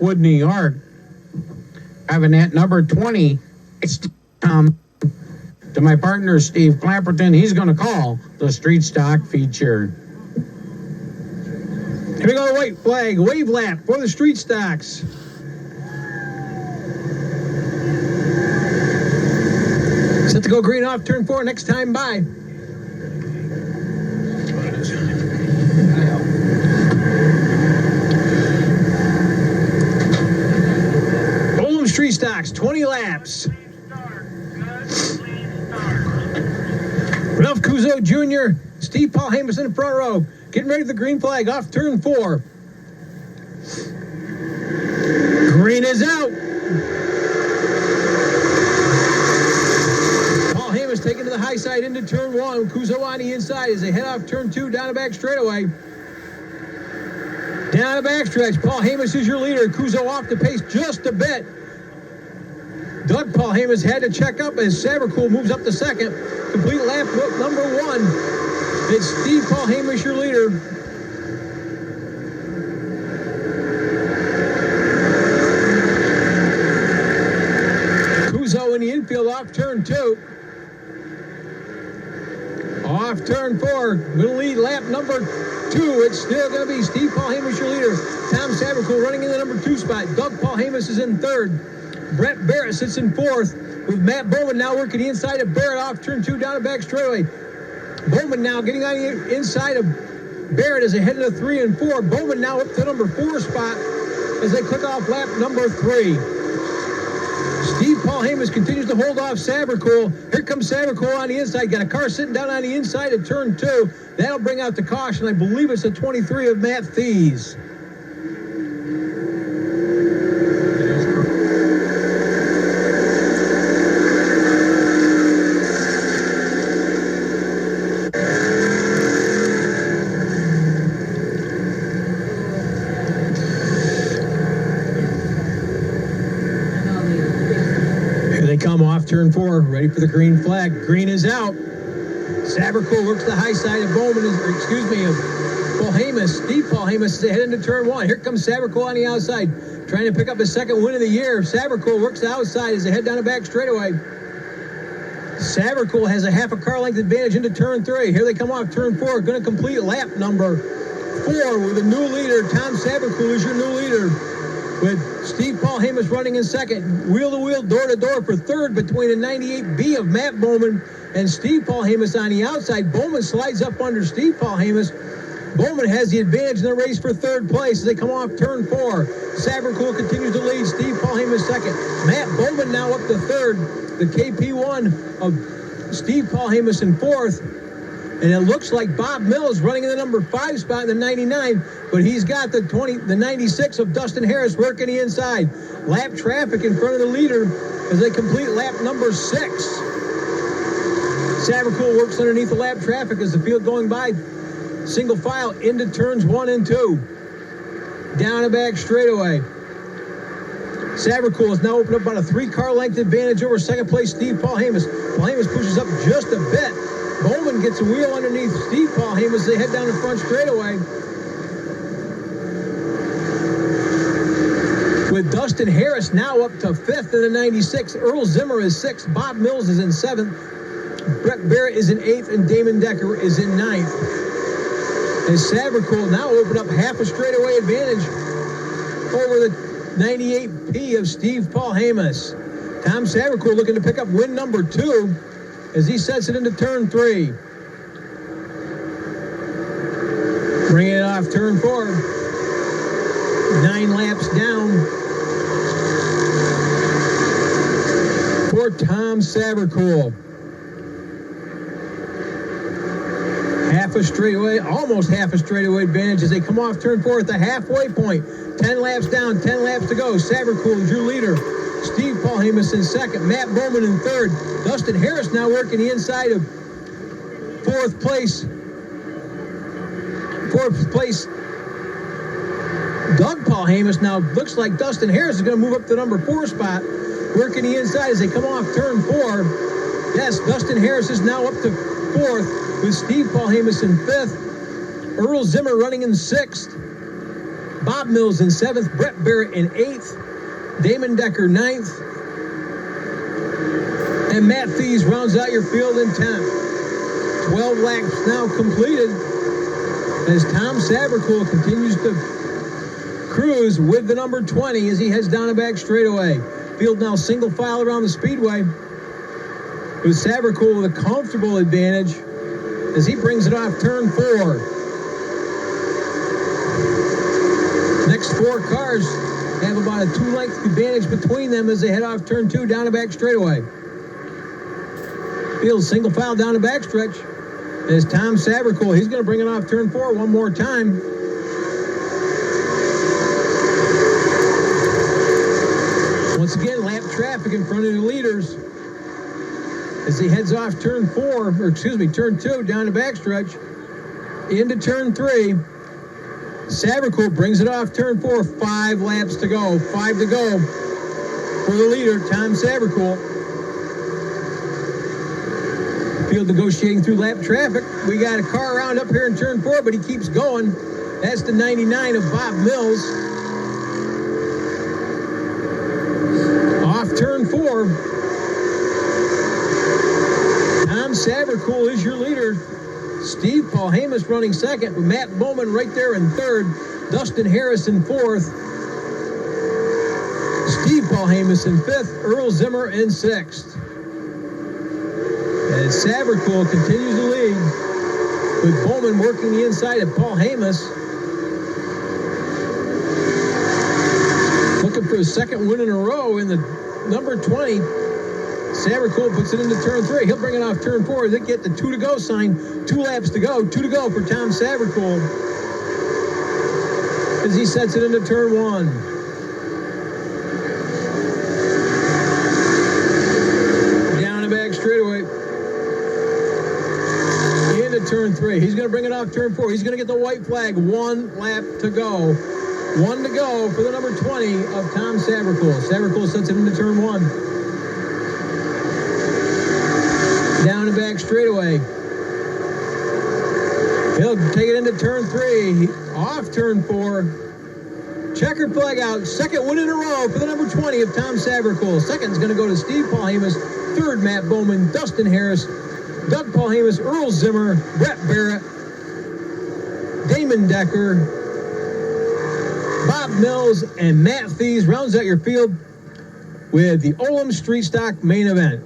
Lakewood, New York. Having at number 20, it's to my partner, Steve Clapperton. He's going to call the Street Stock feature. Here we go, the white flag, wave lap for the Street Stocks. Set to go green off turn 4, next time by. Oldham Street Stocks, 20 laps. Ralph Cuzo Jr., Steve Paul Hamus in the front row. Getting ready for the green flag off turn 4. Green is out. Paul Hamus taking to the high side into turn 1. Cuzo on the inside as they head off turn 2 down the back straightaway. Down the backstretch, Paul Hamus is your leader. Cuzo off the pace just a bit. Doug Paul Hamus had to check up as Sabercool moves up to second. Complete lap number 1. It's Steve Paul Hamus, your leader. Cuzo in the infield off turn 2. Off turn 4. Middle lead lap number 2. It's still going to be Steve Paul Hamus, your leader. Tom Sabercool running in the number 2 spot. Doug Paul Hamus is in 3rd. Brett Barrett sits in 4th, with Matt Bowman now working the inside of Barrett off turn 2 down the back straightaway. Bowman now getting on the inside of Barrett as they head into 3 and 4. Bowman now up to number 4 spot as they click off lap number 3. Steve Paul Hamus continues to hold off Sabercool. Here comes Sabercool on the inside. Got a car sitting down on the inside of turn 2. That'll bring out the caution. I believe it's the 23 of Matt Thies. Off turn 4, ready for the green flag. Green is out. Sabercool works the high side of Bowman, of Paul Hamus. Steve Paul Hamus is heading into turn 1. Here comes Sabercool on the outside, trying to pick up his second win of the year. Sabercool works the outside as they head down the back straightaway. Sabercool has a half a car length advantage into turn 3. Here they come off turn 4, going to complete lap number 4 with a new leader. Tom Sabercool is your new leader, with Steve Paul Hamus running in second. Wheel-to-wheel, door-to-door for 3rd between the 98B of Matt Bowman and Steve Paul Hamus on the outside. Bowman slides up under Steve Paul Hamus. Bowman has the advantage in the race for 3rd place as they come off turn 4. Sabercool continues to lead. Steve Paul Hamus second. Matt Bowman now up to 3rd. The KP1 of Steve Paul Hamus in 4th. And it looks like Bob Mills running in the number 5 spot in the 99, but he's got the 96 of Dustin Harris working the inside. Lap traffic in front of the leader as they complete lap number 6. Sabercool works underneath the lap traffic as the field going by. Single file into turns 1 and 2. Down the back straightaway. Sabercool has now opened up about a 3-car length advantage over second place Steve Paul Hamus. Paul Hamus pushes up just a bit. Bowman gets a wheel underneath Steve Paul Hamus. They head down the front straightaway. With Dustin Harris now up to 5th in the 96. Earl Zimmer is 6th. Bob Mills is in 7th. Brett Barrett is in 8th. And Damon Decker is in 9th. And Sabercool now opened up half a straightaway advantage over the 98P of Steve Paul Hamus. Tom Sabercool looking to pick up win number 2 as he sets it into turn 3. Bringing it off turn 4. 9 laps down for Tom Sabercool. Almost half a straightaway advantage as they come off turn 4 at the halfway point. 10 laps down, 10 laps to go. Sabercool is your leader. Steve Paul Hamus in second. Matt Bowman in 3rd. Dustin Harris now working the inside of 4th place. Doug Paul Hamus now looks like Dustin Harris is going to move up to number 4 spot. Working the inside as they come off turn 4. Yes, Dustin Harris is now up to 4th with Steve Paul Hamus in 5th. Earl Zimmer running in 6th. Bob Mills in 7th, Brett Barrett in 8th, Damon Decker 9th, and Matt Thies rounds out your field in 10th. 12 laps now completed as Tom Sabercool continues to cruise with the number 20 as he heads down the back straightaway. Field now single file around the speedway with Sabercool with a comfortable advantage as he brings it off turn 4. Next 4 cars have about a 2-length advantage between them as they head off turn 2 down the back straightaway. Field single file down the backstretch as Tom Sabercool, he's going to bring it off turn 4 one more time. Once again, lap traffic in front of the leaders as he heads off turn 2 down the backstretch into turn 3. Sabercool brings it off turn 4, 5 laps to go. 5 to go for the leader, Tom Sabercool. Field negotiating through lap traffic. We got a car around up here in turn 4, but he keeps going. That's the 99 of Bob Mills. Off turn 4. Tom Sabercool is your leader. Steve Paul Hamas running second, with Matt Bowman right there in third. Dustin Harris in fourth. Steve Paul Hamas in fifth. Earl Zimmer in sixth. As Sabercool continues to lead, with Bowman working the inside of Paul Hamas. Looking for his second win in a row in the number 20. Sabercool puts it into turn 3. He'll bring it off turn 4 as they get the 2 to go sign. 2 laps to go. 2 to go for Tom Sabercool as he sets it into turn 1. Down the back straightaway. Into turn 3. He's going to bring it off turn 4. He's going to get the white flag. 1 lap to go. 1 to go for the number 20 of Tom Sabercool. Sabercool sets it into turn 1. Down the back straightaway. He'll take it into turn 3. Off turn 4. Checkered flag out. Second win in a row for the number 20 of Tom Sabercool. Second's going to go to Steve Paul Hamas. Third, Matt Bowman, Dustin Harris, Doug Paul Hamas, Earl Zimmer, Brett Barrett, Damon Decker, Bob Mills, and Matt Thies rounds out your field with the Olam Street Stock main event.